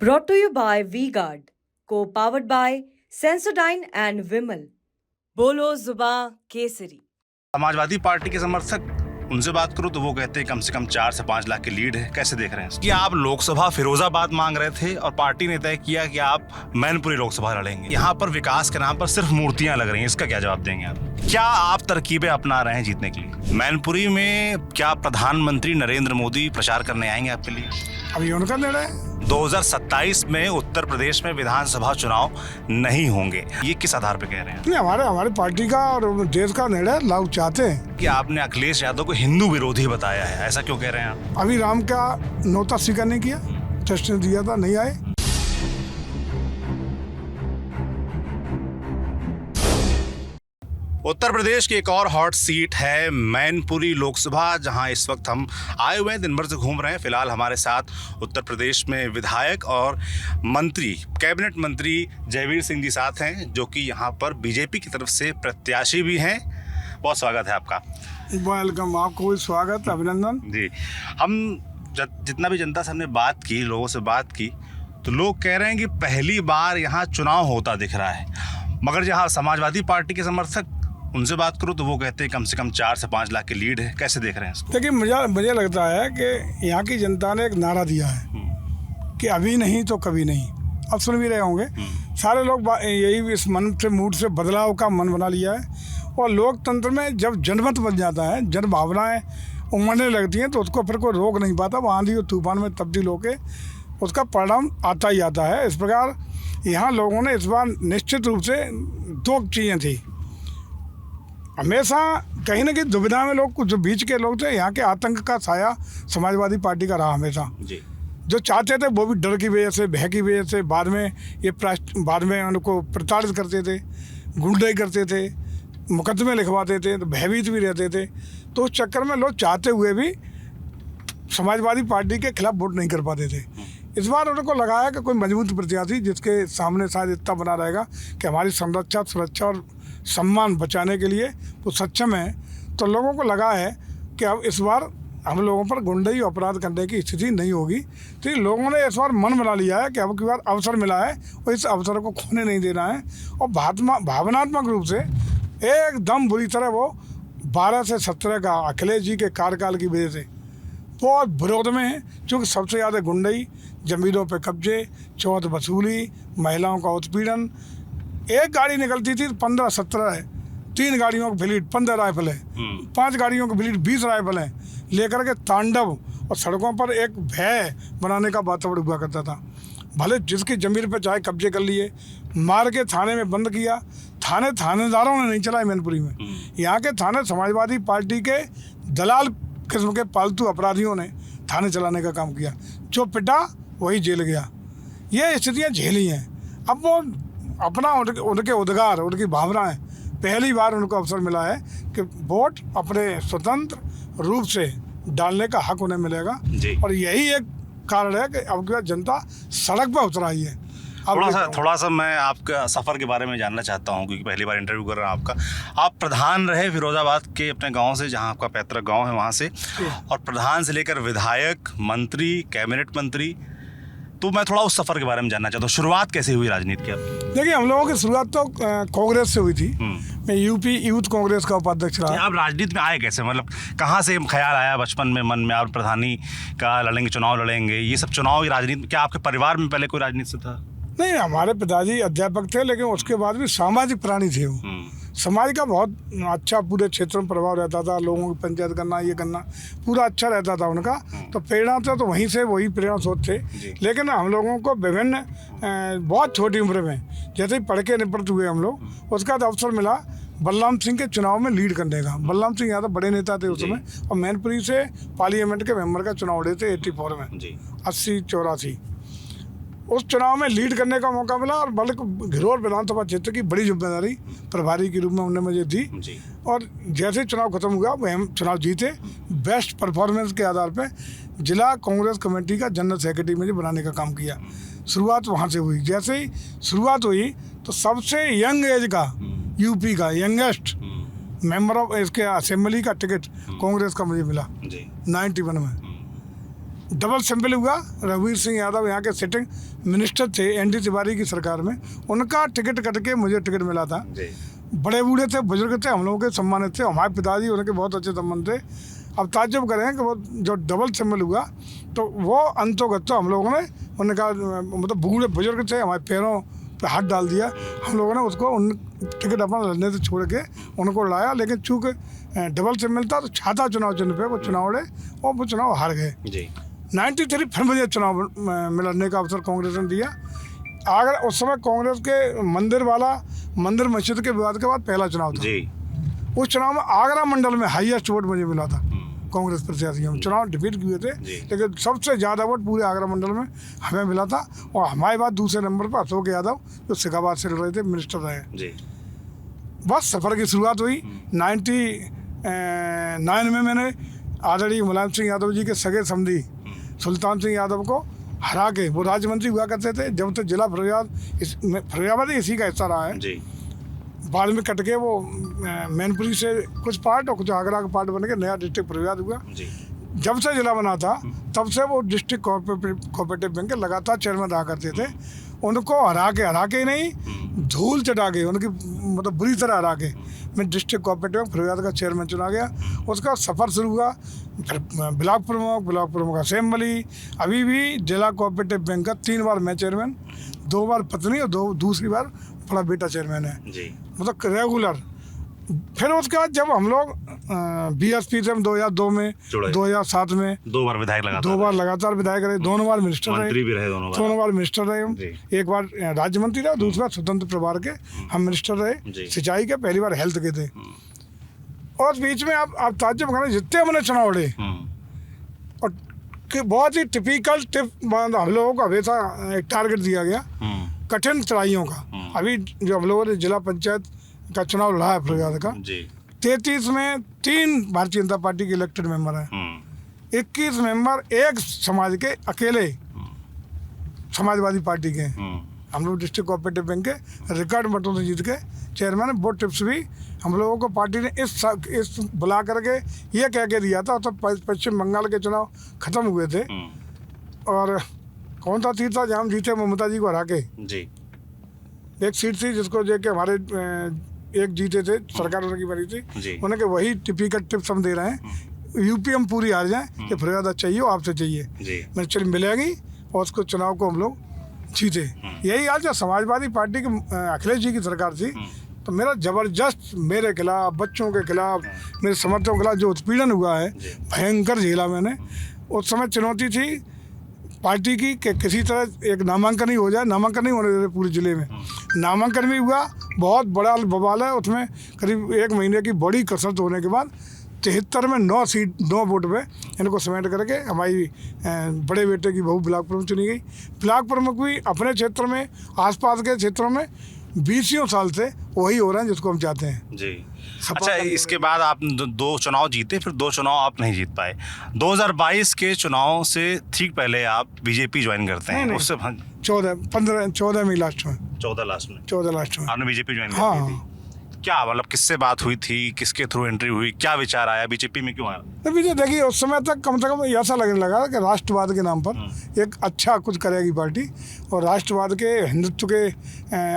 Brought to you by V-Guard, co-powered by Sensodyne and Vimal. बोलो जुबां Kesari. Samajwadi party के समर्थक उनसे बात करूं तो वो कहते हैं कम से कम 4 से 5 लाख की लीड है। कैसे देख रहे हैं कि आप लोकसभा फिरोजाबाद मांग रहे थे और पार्टी ने तय किया कि आप मैनपुरी लोकसभा लड़ेंगे। यहाँ पर विकास के नाम पर सिर्फ मूर्तियां लग रही हैं, इसका क्या जवाब देंगे आप? क्या आप तरकीबें अपना रहे हैं जीतने के लिए? मैनपुरी में क्या प्रधानमंत्री नरेंद्र मोदी प्रचार करने आएंगे आपके लिए? अभी उनका निर्णय है। 2027 में उत्तर प्रदेश में विधानसभा चुनाव नहीं होंगे, ये किस आधार पे कह रहे हैं? नहीं, हमारे पार्टी का और देश का निर्णय लोग चाहते हैं कि आपने अखिलेश यादव को हिंदू विरोधी बताया है, ऐसा क्यों कह रहे हैं आप? अभी राम का नौता स्वीकार नहीं किया, टेस्ट ने दिया था, नहीं आए। उत्तर प्रदेश की एक और हॉट सीट है मैनपुरी लोकसभा, जहां इस वक्त हम आए हुए हैं, दिन भर से घूम रहे हैं। फिलहाल हमारे साथ उत्तर प्रदेश में विधायक और मंत्री, कैबिनेट मंत्री जयवीर सिंह जी साथ हैं, जो कि यहां पर बीजेपी की तरफ से प्रत्याशी भी हैं। बहुत स्वागत है आपका। वेलकम, आपको भी स्वागत, अभिनंदन जी। हम जितना भी जनता से हमने बात की, लोगों से बात की, तो लोग कह रहे हैं कि पहली बार यहाँ चुनाव होता दिख रहा है। मगर जहाँ समाजवादी पार्टी के समर्थक उनसे बात करूं तो वो कहते हैं कम से कम 4 से 5 लाख की लीड है। कैसे देख रहे हैं इसको? देखिए, मुझे लगता है कि यहाँ की जनता ने एक नारा दिया है कि अभी नहीं तो कभी नहीं। अब सुन भी रहे होंगे सारे लोग, यही इस मन से, मूड से बदलाव का मन बना लिया है। और लोकतंत्र में जब जनमत बन जाता है, जन भावनाएं उमड़ने लगती हैं, तो उसको फिर कोई रोक नहीं पाता। वो आंधी और तूफान में तब्दील होके उसका परिणाम आता ही आता है। इस प्रकार यहाँ लोगों ने इस बार निश्चित रूप से 2 चीज़ें थी। हमेशा कहीं ना कहीं दुविधा में लोग, कुछ जो बीच के लोग थे, यहाँ के आतंक का साया समाजवादी पार्टी का रहा हमेशा जी। जो चाहते थे वो भी डर की वजह से, भय की वजह से बाद में उनको प्रताड़ित करते थे, गुंडे करते थे, मुकदमे लिखवाते थे, तो भयभीत भी रहते थे। तो उस चक्कर में लोग चाहते हुए भी समाजवादी पार्टी के खिलाफ वोट नहीं कर पाते थे। इस बार उनको लगाया कि कोई मजबूत प्रत्याशी जिसके सामने शायद इतना बना रहेगा कि हमारी संरक्षा, सुरक्षा और सम्मान बचाने के लिए वो सक्षम है। तो लोगों को लगा है कि अब इस बार हम लोगों पर गुंडई अपराध करने की स्थिति नहीं होगी। तो लोगों ने इस बार मन बना लिया है कि अब की बार अवसर मिला है और इस अवसर को खोने नहीं देना है। और भावनात्मक रूप से एकदम बुरी तरह वो 12 से 17 का अखिलेश जी के कार्यकाल की वजह से बहुत विरोध में है। क्योंकि सबसे ज़्यादा गुंडई, जमीनों पे कब्जे, चौथ वसूली, महिलाओं का उत्पीड़न। एक गाड़ी निकलती थी 15-17 है, 3 गाड़ियों की फ्लीट 15 राइफल है, 5 गाड़ियों की फ्लीट 20 राइफल है, लेकर के तांडव। और सड़कों पर एक भय बनाने का वातावरण हुआ करता था। भले जिसकी ज़मीन पर चाहे कब्जे कर लिए, मार के थाने में बंद किया। थानेदारों ने नहीं चलाए मैनपुरी में, यहाँ के थाने समाजवादी पार्टी के दलाल किस्म के पालतू अपराधियों ने थाने चलाने का काम किया। जो पिटा वही जेल गया। ये स्थितियाँ झेली हैं। अब वो अपना उनके उद्गार, उनकी भावनाएं, पहली बार उनको अवसर मिला है कि वोट अपने स्वतंत्र रूप से डालने का हक उन्हें मिलेगा। और यही एक कारण है कि अब की जनता सड़क पर उतर आई है। थोड़ा सा मैं आपका सफ़र के बारे में जानना चाहता हूँ, क्योंकि पहली बार इंटरव्यू कर रहा हूँ आपका। आप प्रधान रहे फिरोजाबाद के अपने गांव से, जहां आपका पैतृक गांव है, वहां से, और प्रधान से लेकर विधायक, मंत्री, कैबिनेट मंत्री। तो मैं थोड़ा उस सफ़र के बारे में जानना चाहता हूँ। शुरुआत कैसे हुई राजनीति की? देखिए, हम लोगों की शुरुआत तो कांग्रेस से हुई थी। मैं यूपी यूथ कांग्रेस का उपाध्यक्ष रहा। आप राजनीति में आए कैसे? मतलब कहाँ से ख्याल आया बचपन में मन में, आप प्रधानी का लड़ेंगे, चुनाव लड़ेंगे, ये सब चुनाव की राजनीति? क्या आपके परिवार में पहले कोई राजनीति से था? नहीं, हमारे पिताजी अध्यापक थे, लेकिन उसके बाद भी सामाजिक प्राणी थे वो। समाज का बहुत अच्छा पूरे क्षेत्र में प्रभाव रहता था। लोगों की पंचायत करना, ये करना पूरा अच्छा रहता था उनका। तो प्रेरणा तो वहीं से, वही प्रेरणा स्रोत थे। लेकिन हम लोगों को विभिन्न बहुत छोटी उम्र में, जैसे ही पढ़ के निवृत्त हुए हम लोग, उसका अवसर मिला बलराम सिंह के चुनाव में लीड करने का। बलराम सिंह यहाँ तो बड़े नेता थे उस समय, और मैनपुरी से पार्लियामेंट के मेंबर का चुनाव लड़े थे 84 में, 80-84। उस चुनाव में लीड करने का मौका मिला। और बल्कि घिरोर विधानसभा क्षेत्र की बड़ी जिम्मेदारी प्रभारी के रूप में उन्होंने मुझे दी। और जैसे ही चुनाव खत्म हुआ, वह हम चुनाव जीते। बेस्ट परफॉर्मेंस के आधार पर जिला कांग्रेस कमेटी का जनरल सेक्रेटरी मुझे बनाने का काम किया। शुरुआत वहाँ से हुई। जैसे ही शुरुआत हुई तो सबसे यंग एज का, यूपी का यंगेस्ट मेंबर ऑफ इसके असेंबली का टिकट कांग्रेस का मुझे मिला 91 में। डबल सिंबल हुआ। रघुवीर सिंह यादव यहाँ के सिटिंग मिनिस्टर थे एनडी तिवारी की सरकार में, उनका टिकट कट के मुझे टिकट मिला था। बड़े बूढ़े थे, बुजुर्ग थे, हम लोगों के सम्मानित थे, हमारे पिताजी उनके बहुत अच्छे संबंध थे। अब ताज्जुब करें कि वो जो डबल सिंबल हुआ तो वो अंतोगत हम लोगों ने उनका मतलब बूढ़े बुजुर्ग थे, हमारे पैरों पे हाथ डाल दिया। हम लोगों ने उसको उन टिकट अपना लड़ने से छोड़ के उनको लाया, लेकिन चूँकि डबल सिंबल था तो छाता चुनाव चिन्ह पे वो चुनाव लड़े और वो चुनाव हार गए। 93 फिर मुझे चुनाव में लड़ने का अवसर कांग्रेस ने दिया। अगर उस समय कांग्रेस के मंदिर मस्जिद के विवाद के बाद पहला चुनाव था। उस चुनाव में आगरा मंडल में हाईएस्ट वोट मुझे मिला था। कांग्रेस प्रत्याशियों में चुनाव डिफीट किए थे, लेकिन सबसे ज़्यादा वोट पूरे आगरा मंडल में हमें मिला था। और हमारे बाद दूसरे नंबर पर अशोक यादव जो सिकाबाद से लड़ रहे थे, मिनिस्टर रहे। बस सफ़र की शुरुआत हुई 99 में। मैंने आदरणीय मुलायम सिंह यादव जी के सगे समधी सुल्तान सिंह यादव को हरा के, वो राज्य मंत्री हुआ करते थे जब तक जिला फरीदाबाद इसी का हिस्सा रहा है। बाद में कट के वो मैनपुरी से कुछ पार्ट और कुछ आगरा का पार्ट बन के नया डिस्ट्रिक्ट फरीदाबाद हुआ। जब से जिला बना था तब से वो डिस्ट्रिक्ट कोऑपरेटिव बैंक के लगातार चेयरमैन रहा करते थे। उनको हरा के नहीं, धूल चटा के, उनकी मतलब बुरी तरह हरा के मैं डिस्ट्रिक्ट कोऑपरेटिव बैंक फरीदाबाद का चेयरमैन चुना गया। उसका सफ़र शुरू हुआ, फिर ब्लॉक प्रमुख असेंबली, अभी भी जिला कोऑपरेटिव बैंक का 3 बार मैं चेयरमैन, 2 बार पत्नी और दूसरी बार बड़ा बेटा चेयरमैन है, मतलब रेगुलर। फिर उसके बाद जब हम लोग बीएसपी से 2002 में 2007 में 2 बार विधायक लगातार विधायक रहे, दोनों बार मिनिस्टर रहे, दोनों बार मिनिस्टर रहे। एक बार राज्य मंत्री रहे, दूसरी बार स्वतंत्र प्रभार के हम मिनिस्टर रहे, सिंचाई के, पहली बार हेल्थ के थे। और बीच में आप ताज्जुब करें जितने हमने चुनाव लड़े और कि बहुत ही टिपिकल हम लोगों को हमेशा एक टारगेट दिया गया कठिन चढ़ाइयों का। अभी जो हम लोगों ने जिला पंचायत का चुनाव लड़ा है फरीदाबाद का, 33 में 3 भारतीय जनता पार्टी के इलेक्टेड मेंबर हैं, 21 मेंबर एक समाज के अकेले समाजवादी पार्टी के। हम लोग डिस्ट्रिक्ट कोऑपरेटिव बैंक के रिकॉर्ड मतों से जीत के चेयरमैन। बोर्ड टिप्स भी हम लोगों को पार्टी ने इस बुला करके ये कह के दिया था। तो पश्चिम बंगाल के चुनाव खत्म हुए थे और कौन सा सीट था जहाँ हम जीते, ममता जी को हरा के। एक सीट थी जिसको लेके हमारे एक जीते थे, सरकार उनकी बनी थी, उन्हें वही टिपिकल टिप्स हम दे रहे हैं। यूपी हम पूरी हार जाएं कि फरीदाबाद चाहिए हो, आपसे चाहिए, मेरे चल मिलेगी और उसको चुनाव को हम लोग जीते। यही आज जब समाजवादी पार्टी की अखिलेश जी की सरकार थी तो मेरा जबरदस्त मेरे खिलाफ, बच्चों के खिलाफ, मेरे समर्थकों के खिलाफ जो उत्पीड़न हुआ है भयंकर झेला मैंने। उस समय चुनौती थी पार्टी की कि किसी तरह एक नामांकन ही हो जाए। नामांकन नहीं होने देते पूरे ज़िले में, नामांकन भी हुआ, बहुत बड़ा बवाल है उसमें। करीब 1 महीने की बड़ी कसरत होने के बाद 73 में 9 वोट पे इनको समेट करके हमारी बड़े बेटे की बहू ब्लॉक प्रमुख चुनी गई। ब्लॉक प्रमुख भी अपने क्षेत्र में, आसपास के क्षेत्रों में 20 साल से वही हो रहे हैं जिसको हम चाहते हैं। अच्छा, इसके बाद आप 2 चुनाव जीते, फिर 2 चुनाव आप नहीं जीत पाए। 2022 के चुनाव से ठीक पहले आप बीजेपी ज्वाइन करते हैं। उससे 14 में लास्ट में 14 लास्ट में आपने बीजेपी ज्वाइन कर दी थी। क्या मतलब किससे बात हुई थी, किसके थ्रू एंट्री हुई, क्या विचार आया, बीजेपी में क्यों आया? अभी तो देखिए उस समय तक कम से कम ऐसा लगने लगा कि राष्ट्रवाद के नाम पर एक अच्छा कुछ करेगी पार्टी और राष्ट्रवाद के हिंदुत्व के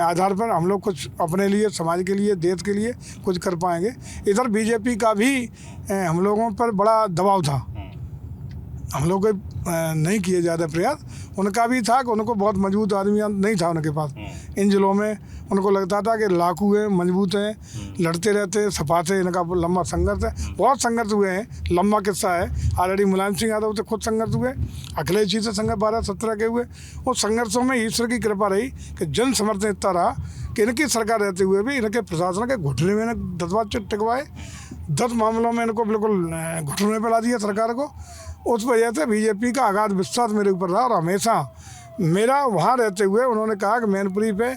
आधार पर हम लोग कुछ अपने लिए, समाज के लिए, देश के लिए कुछ कर पाएंगे। इधर बीजेपी का भी हम लोगों पर बड़ा दबाव था, हम लोग नहीं किए ज़्यादा प्रयास। उनका भी था कि उनको बहुत मजबूत आदमी नहीं था उनके पास इन जिलों में। उनको लगता था कि लाकू है, मजबूत हैं, लड़ते रहते, सपाते, इनका लंबा संघर्ष है। बहुत संघर्ष हुए हैं, लंबा किस्सा है। ऑलरेडी मुलायम सिंह यादव से खुद संघर्ष हुए, अखिलेश जी से संघर्ष 12-17 के हुए। उस संघर्षों में ईश्वर की कृपा रही कि जन समर्थन इतना रहा कि इनकी सरकार रहते हुए भी इनके प्रशासन के घुटने में 10 बार टिकवाए, 10 मामलों में इनको बिल्कुल घुटने पर ला दिया सरकार को। उस वजह से बीजेपी का अगाध विश्वास मेरे ऊपर रहा और हमेशा मेरा वहाँ रहते हुए उन्होंने कहा कि मैनपुरी पे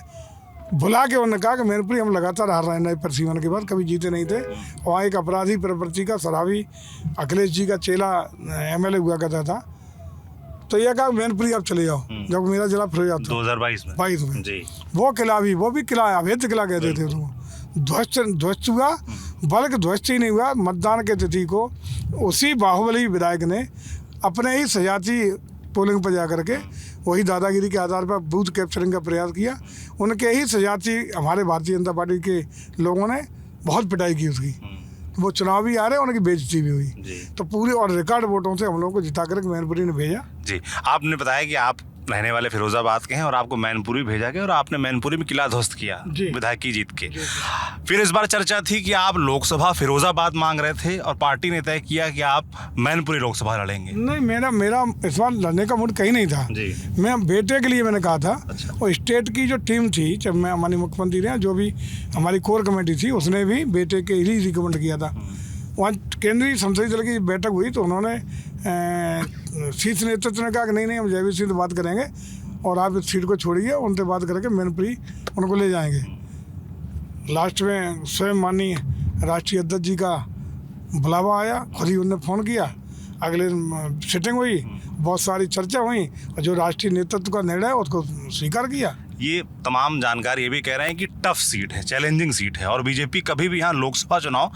बुला के उन्होंने कहा कि मैनपुरी हम लगातार हार रहे हैं नए प्रसीवन के बाद, कभी जीते नहीं थे। वहाँ एक अपराधी प्रवृत्ति का शराबी अखिलेश जी का चेला MLA हुआ करता था, तो यह कहा मैनपुरी आप चले जाओ। जब मेरा जिला फरीदाबाद था 2022 में जी। वो किला भी किला अवैध किला कहते थे उसको, ध्वस्त हुआ, बल्कि ध्वस्त ही नहीं हुआ। मतदान के तिथि को उसी बाहुबली विधायक ने अपने ही सजाती पोलिंग पर जा करके वही दादागिरी के आधार पर बूथ कैप्चरिंग का प्रयास किया। उनके ही सजाती हमारे भारतीय जनता पार्टी के लोगों ने बहुत पिटाई की उसकी। वो चुनाव भी आ रहे, उनकी बेइज्जती भी हुई। तो पूरे और रिकॉर्ड वोटों से हम लोगों को जिता करके मैनपुरी ने भेजा। जी, आपने बताया कि आप रहने वाले फिरोजाबाद के हैं और आपको मैनपुरी भेजा गया और आपने मैनपुरी में किला ध्वस्त किया विधायक की जीत के। फिर इस बार चर्चा थी कि आप लोकसभा फिरोजाबाद मांग रहे थे और पार्टी ने तय किया कि आप मैनपुरी लोकसभा लड़ेंगे। नहीं, मेरा इस बार लड़ने का मूड कहीं नहीं था जी। मैं बेटे के लिए मैंने कहा था। अच्छा। और स्टेट की जो टीम थी, जब मैं हमारे मुख्यमंत्री रहे, जो भी हमारी कोर कमेटी थी, उसने भी बेटे के ही रिकमेंड किया था। वहाँ केंद्रीय संसदीय दल की बैठक हुई तो उन्होंने शीर्ष नेतृत्व ने कहा कि नहीं हम जयवीर सिंह से बात करेंगे और आप इस सीट को छोड़िए, उनसे बात करके मैनपुरी उनको ले जाएंगे। लास्ट में स्वयं माननीय राष्ट्रीय अध्यक्ष जी का बुलावा आया, खुद ही उन्होंने फ़ोन किया, अगले सिटिंग हुई, बहुत सारी चर्चा हुई और जो राष्ट्रीय नेतृत्व का निर्णय है उसको स्वीकार किया। ये तमाम जानकार ये भी कह रहे हैं कि टफ सीट है, चैलेंजिंग सीट है और बीजेपी कभी भी यहाँ लोकसभा चुनाव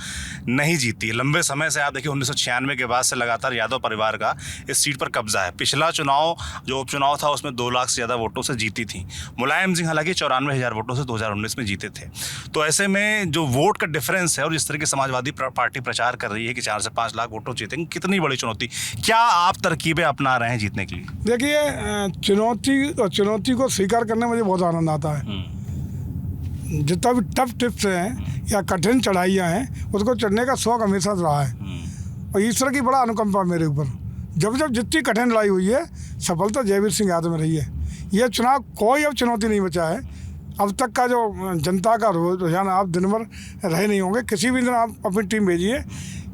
नहीं जीती है। लंबे समय से आप देखिए 1996 के बाद से लगातार यादव परिवार का इस सीट पर कब्जा है। पिछला चुनाव जो उपचुनाव था उसमें 2 लाख से ज़्यादा वोटों से जीती थी। मुलायम सिंह हालांकि 94,000 वोटों से 2019 में जीते थे। तो ऐसे में जो वोट का डिफरेंस है और जिस तरह की समाजवादी पार्टी प्रचार कर रही है कि 4 से 5 लाख वोटों जीतेंगे, कितनी बड़ी चुनौती, क्या आप तरकीबें अपना रहे हैं जीतने के लिए? देखिए, चुनौती को स्वीकार करने में मुझे बहुत आनंद आता है। जितना भी टफ टिप्स हैं या कठिन चढ़ाइयाँ हैं, उसको चढ़ने का शौक हमेशा रहा है और ईश्वर की बड़ा अनुकंपा मेरे ऊपर। जब जितनी कठिन लड़ाई हुई है, सफलता जयवीर सिंह यादव में रही है। यह चुनाव कोई अब चुनौती नहीं बचा है। अब तक का जो जनता का रुझान, आप दिन भर रहे नहीं होंगे, किसी भी दिन आप अपनी टीम भेजिए,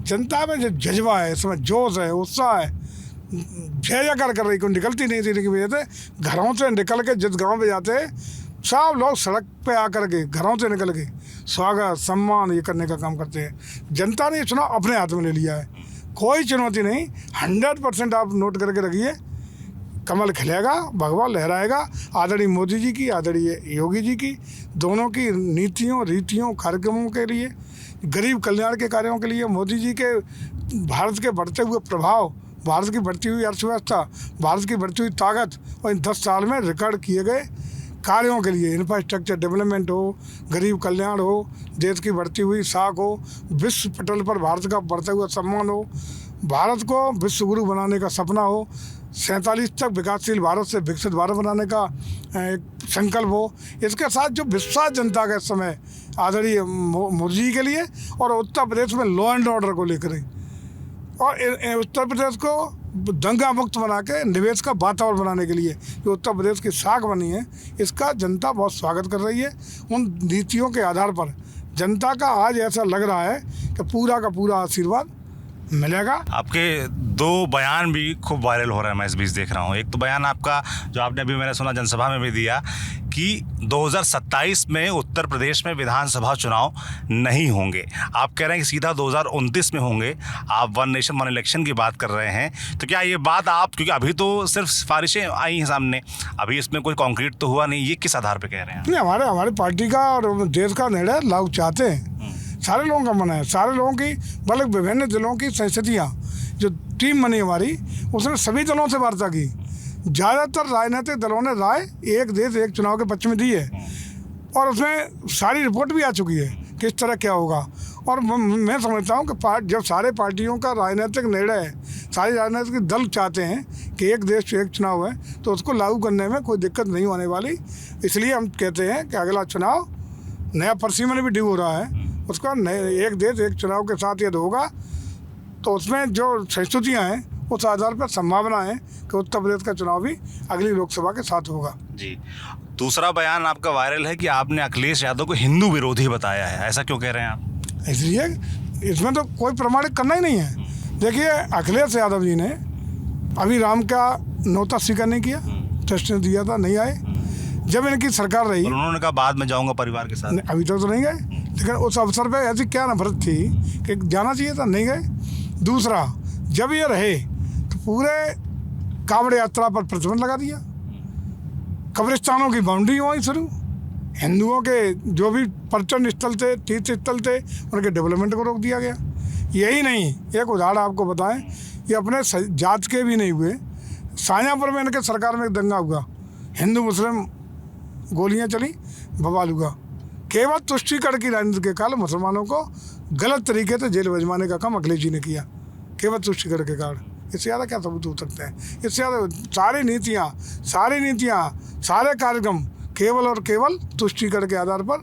जनता में जो जज्बा है, इसमें जोश है, उत्साह है, जय कर रही, कोई निकलती नहीं थी की वजह से। घरों से निकल के जिस गांव में जाते सब लोग सड़क पे आकर के घरों से निकल के स्वागत सम्मान ये करने का काम करते हैं। जनता ने ये चुनाव अपने हाथ में ले लिया है, कोई चुनौती नहीं। 100% आप नोट करके रखिए, कमल खिलेगा, भगवा लहराएगा। आदरणीय मोदी जी की, आदरणीय योगी जी की, दोनों की नीतियों, रीतियों, कार्यक्रमों के लिए, गरीब कल्याण के कार्यों के लिए, मोदी जी के भारत के बढ़ते हुए प्रभाव, भारत की बढ़ती हुई अर्थव्यवस्था, भारत की बढ़ती हुई ताकत और इन 10 साल में रिकॉर्ड किए गए कार्यों के लिए, इंफ्रास्ट्रक्चर डेवलपमेंट हो, गरीब कल्याण हो, देश की बढ़ती हुई साख हो, विश्व पटल पर भारत का बढ़ता हुआ सम्मान हो, भारत को विश्व गुरु बनाने का सपना हो, 47 तक विकासशील भारत से विकसित भारत बनाने का एक संकल्प हो। इसके साथ जो विश्वास जनता का इस समय आदरणीय मोदी जी के लिए और उत्तर प्रदेश में लॉ एंड ऑर्डर को लेकर, और उत्तर प्रदेश को दंगा मुक्त बना के निवेश का वातावरण बनाने के लिए जो उत्तर प्रदेश की साख बनी है, इसका जनता बहुत स्वागत कर रही है। उन नीतियों के आधार पर जनता का आज ऐसा लग रहा है कि पूरा का पूरा आशीर्वाद मिलेगा। आपके 2 बयान भी खूब वायरल हो रहा है, मैं इस बीच देख रहा हूँ। एक तो बयान आपका जो आपने अभी मैंने सुना जनसभा में भी दिया कि 2027 में उत्तर प्रदेश में विधानसभा चुनाव नहीं होंगे। आप कह रहे हैं कि सीधा 2029 में होंगे। आप 1 नेशन 1 इलेक्शन की बात कर रहे हैं, तो क्या ये बात आप, क्योंकि अभी तो सिर्फ सिफारिशें आई हैं सामने, अभी इसमें कोई कॉन्क्रीट तो हुआ नहीं, ये किस आधार पर कह रहे हैं? नहीं, हमारे पार्टी का और देश का निर्णय लागू चाहते हैं, सारे लोगों का मन है। सारे लोगों की, बल्कि विभिन्न जिलों की संसदीय जो टीम बनी हमारी, उसने सभी दलों से वार्ता की। ज़्यादातर राजनीतिक दलों ने राय एक देश एक चुनाव के पक्ष में दी है और उसमें सारी रिपोर्ट भी आ चुकी है किस तरह क्या होगा। और मैं समझता हूँ कि जब सारे पार्टियों का राजनीतिक निर्णय है, सारे राजनीतिक दल चाहते हैं कि एक देश एक चुनाव है, तो उसको लागू करने में कोई दिक्कत नहीं होने वाली। इसलिए हम कहते हैं कि अगला चुनाव नया परसीमन भी ड्यू हो रहा है, उसका नए एक देश एक चुनाव के साथ यदि होगा तो उसमें जो संस्तुतियाँ हैं उस आधार पर संभावना है कि उत्तर प्रदेश का चुनाव भी अगली लोकसभा के साथ होगा। जी, दूसरा बयान आपका वायरल है कि आपने अखिलेश यादव को हिंदू विरोधी बताया है, ऐसा क्यों कह रहे हैं आप? इसलिए इसमें तो कोई प्रमाणित करना ही नहीं है। देखिए, अखिलेश यादव जी ने अभी राम का नौता स्वीकार नहीं किया, टेस्ट ने दिया था, नहीं आए। जब इनकी सरकार रही, उन्होंने कहा बाद में जाऊंगा परिवार के साथ, अभी तक तो नहीं गए। लेकिन उस अवसर पे ऐसी क्या नफरत थी कि जाना चाहिए था, नहीं गए। दूसरा, जब ये रहे तो पूरे कांवड़ यात्रा पर प्रतिबंध लगा दिया, कब्रिस्तानों की बाउंड्री हुई शुरू, हिंदुओं के जो भी पर्यटन स्थल थे, तीर्थ स्थल थे, उनके डेवलपमेंट को रोक दिया गया। यही नहीं, एक उदाहरण आपको बताएं, ये अपने जात के भी नहीं हुए। सायापुर में इनके सरकार में एक दंगा हुआ, हिंदू मुस्लिम गोलियां चली, बवाल हुआ। केवल तुष्टीकरण की राजनीति के कारण मुसलमानों को गलत तरीके से जेल भिजवाने का काम अखिलेश जी ने किया, केवल तुष्टीकरण के कारण। इससे ज़्यादा क्या सबूत हो सकते हैं? इससे ज़्यादा सारी नीतियाँ सारे कार्यक्रम केवल और केवल तुष्टीकरण के आधार पर,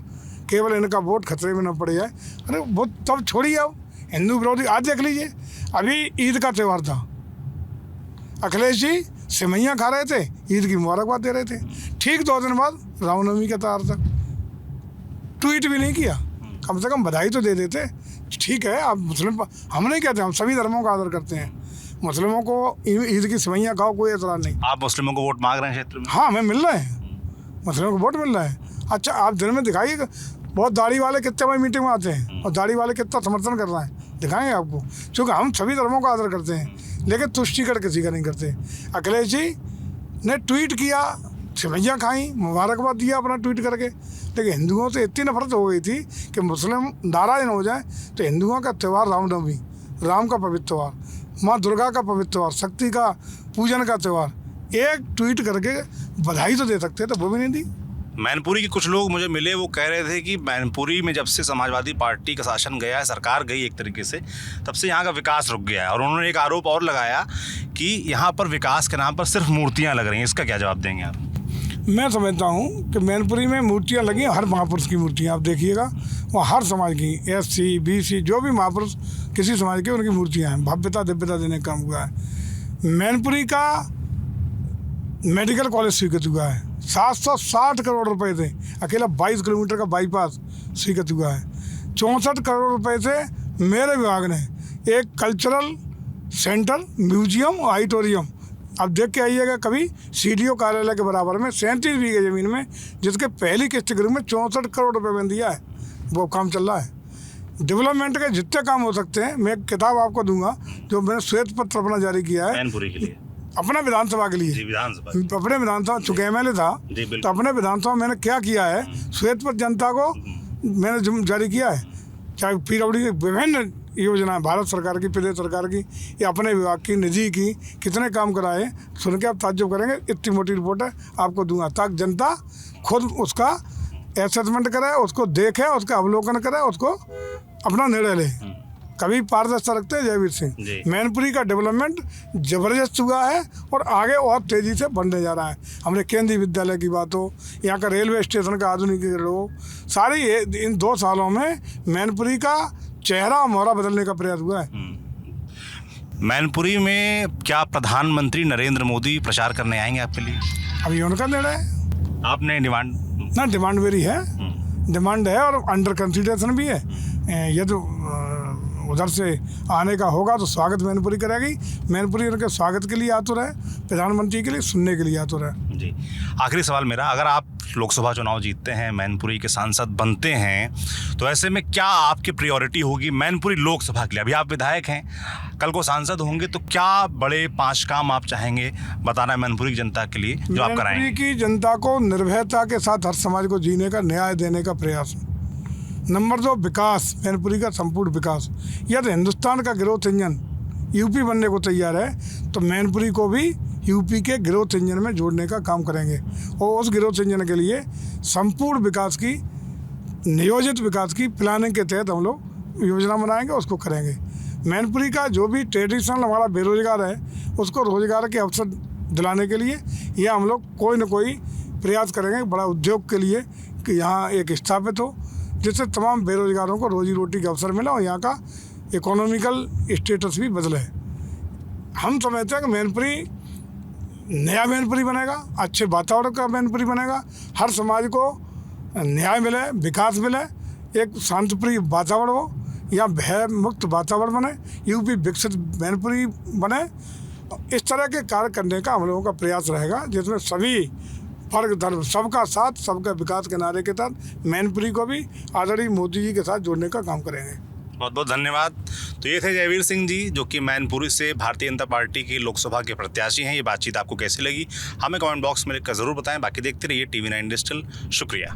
केवल इनका वोट खतरे में न पड़ जाए। अरे वो तब छोड़िए, अब हिंदू विरोधी। आज देख लीजिए, अभी ईद का त्यौहार था, अखिलेश जी सेवैयाँ खा रहे थे, ईद की मुबारकबाद दे रहे थे। ठीक 2 दिन बाद रामनवमी का त्यौहार था, ट्वीट भी नहीं किया, कम से कम बधाई तो दे देते। ठीक है, आप मुस्लिम, हम नहीं कहते, हम सभी धर्मों का आदर करते हैं। मुस्लिमों को ईद की सेवैयाँ खाओ, कोई एतराज़ नहीं। आप मुस्लिमों को वोट मांग रहे हैं क्षेत्र में? हाँ, हमें मिल रहे हैं, मुस्लिमों को वोट मिल रहा है। अच्छा, आप दिन में दिखाइए बहुत दाढ़ी वाले कितने बड़ी मीटिंग में आते हैं और दाढ़ी वाले कितना समर्थन कर रहे हैं, दिखाएंगे आपको। क्योंकि हम सभी धर्मों का आदर करते हैं, लेकिन तुष्टीकरण किसी का नहीं करते। अखिलेश जी ने ट्वीट किया, सेवैयाँ खाई, मुबारकबाद दिया अपना ट्वीट करके, लेकिन हिंदुओं से इतनी नफरत हो गई थी कि मुस्लिम नाराज न हो जाए। तो हिंदुओं का त्यौहार रामनवमी, राम का पवित्र त्यौहार, माँ दुर्गा का पवित्र त्यौहार, शक्ति का पूजन का त्यौहार, एक ट्वीट करके बधाई तो दे सकते, तो वो भी नहीं दी। मैनपुरी के कुछ लोग मुझे मिले, वो कह रहे थे कि मैनपुरी में जब से समाजवादी पार्टी का शासन गया है, सरकार गई एक तरीके से, तब से यहाँ का विकास रुक गया है। और उन्होंने एक आरोप और लगाया कि यहाँ पर विकास के नाम पर सिर्फ मूर्तियाँ लग रही हैं। इसका क्या जवाब देंगे आप? मैं समझता हूँ कि मैनपुरी में मूर्तियाँ लगी हैं, हर महापुरुष की मूर्तियाँ आप देखिएगा, वो हर समाज की, SC BC जो भी महापुरुष किसी समाज के, उनकी मूर्तियाँ हैं। भव्यता दिव्यता देने का काम हुआ है। मैनपुरी का मेडिकल कॉलेज स्वीकृत हुआ है, 760 करोड़ रुपए थे। अकेला 22 किलोमीटर का बाईपास स्वीकृत हुआ है। 64 करोड़ रुपए से मेरे विभाग ने एक कल्चरल सेंटर, म्यूजियम और ऑडिटोरियम, अब देख के आइएगा कभी, CDO कार्यालय के बराबर में 37 बीघे ज़मीन में, जिसके पहली किस्त के रूप में 64 करोड़ रुपए में दिया है, वो काम चल रहा है। डेवलपमेंट के जितने काम हो सकते हैं, मैं एक किताब आपको दूंगा जो मैंने श्वेत पत्र अपना जारी किया है मैनपुरी के लिए, अपना विधानसभा के लिए। विधानसभा, अपने विधानसभा, चूँकि MLA था, तो अपने विधानसभा मैंने क्या किया है, श्वेत पत्र जनता को मैंने जारी किया है। चाहे PWD की विभिन्न योजना, भारत सरकार की, प्रदेश सरकार की, या अपने विभाग की, निजी की, कितने काम कराए, सुन के आप ताज्जुब करेंगे। इतनी मोटी रिपोर्ट है, आपको दूंगा, ताकि जनता खुद उसका असेसमेंट करे, उसको देखे, उसका अवलोकन करे, उसको अपना निर्णय ले। कभी पारदर्शिता रखते हैं जयवीर सिंह। मैनपुरी का डेवलपमेंट जबरदस्त हुआ है और आगे और तेज़ी से बढ़ने जा रहा है। हमने केंद्रीय विद्यालय की बात हो, यहाँ का रेलवे स्टेशन का आधुनिकीकरण हो, सारी इन 2 सालों में मैनपुरी का चेहरा और मोहरा बदलने का प्रयास हुआ है। मैनपुरी में क्या प्रधानमंत्री नरेंद्र मोदी प्रचार करने आएंगे आपके लिए? अभी उनका निर्णय है। आपने डिमांड ना, डिमांड मेरी है, डिमांड है और अंडर कंसिडरेशन भी है। ये तो उधर से आने का होगा तो स्वागत मैनपुरी करेगी। मैनपुरी उनके स्वागत के लिए आतुर है, प्रधानमंत्री के लिए सुनने के लिए आतुर है। जी, आखिरी सवाल मेरा, अगर आप लोकसभा चुनाव जीतते हैं, मैनपुरी के सांसद बनते हैं, तो ऐसे में क्या आपकी प्रायोरिटी होगी मैनपुरी लोकसभा के लिए? अभी आप विधायक हैं, कल को सांसद होंगे, तो क्या बड़े 5 काम आप चाहेंगे बताना मैनपुरी की जनता के लिए जो आप कराएंगे? मैनपुरी की जनता को निर्भयता के साथ हर समाज को जीने का, न्याय देने का प्रयास। नंबर 2, विकास, मैनपुरी का संपूर्ण विकास। यह तो हिंदुस्तान का ग्रोथ इंजन यूपी बनने को तैयार है, तो मैनपुरी को भी यूपी के ग्रोथ इंजन में जोड़ने का काम करेंगे। और उस ग्रोथ इंजन के लिए संपूर्ण विकास की, नियोजित विकास की प्लानिंग के तहत हम लोग योजना बनाएंगे, उसको करेंगे। मैनपुरी का जो भी ट्रेडिशनल हमारा बेरोजगार है, उसको रोजगार के अवसर दिलाने के लिए यह हम लोग कोई न कोई प्रयास करेंगे, बड़ा उद्योग के लिए, कि यहाँ एक स्थापित हो, जिससे तमाम बेरोजगारों को रोजी रोटी का अवसर मिला और यहाँ का इकोनॉमिकल स्टेटस भी बदले। हम समझते हैं कि मैनपुरी नया मैनपुरी बनेगा, अच्छे वातावरण का मैनपुरी बनेगा, हर समाज को न्याय मिले, विकास मिले, एक शांतिप्रिय वातावरण हो, या भय मुक्त वातावरण बने, यूपी विकसित मैनपुरी बने। इस तरह के कार्य करने का हम लोगों का प्रयास रहेगा, जिसमें सभी वर्ग धर्म, सबका साथ, सबका विकास के नारे के तहत मैनपुरी को भी आदरणीय मोदी जी के साथ जोड़ने का काम करेंगे। बहुत बहुत धन्यवाद। तो ये थे जयवीर सिंह जी, जो कि मैनपुरी से भारतीय जनता पार्टी की लोकसभा के प्रत्याशी हैं। ये बातचीत आपको कैसी लगी हमें कमेंट बॉक्स में लिखकर ज़रूर बताएं। बाकी देखते रहिए TV9 डिजिटल। शुक्रिया।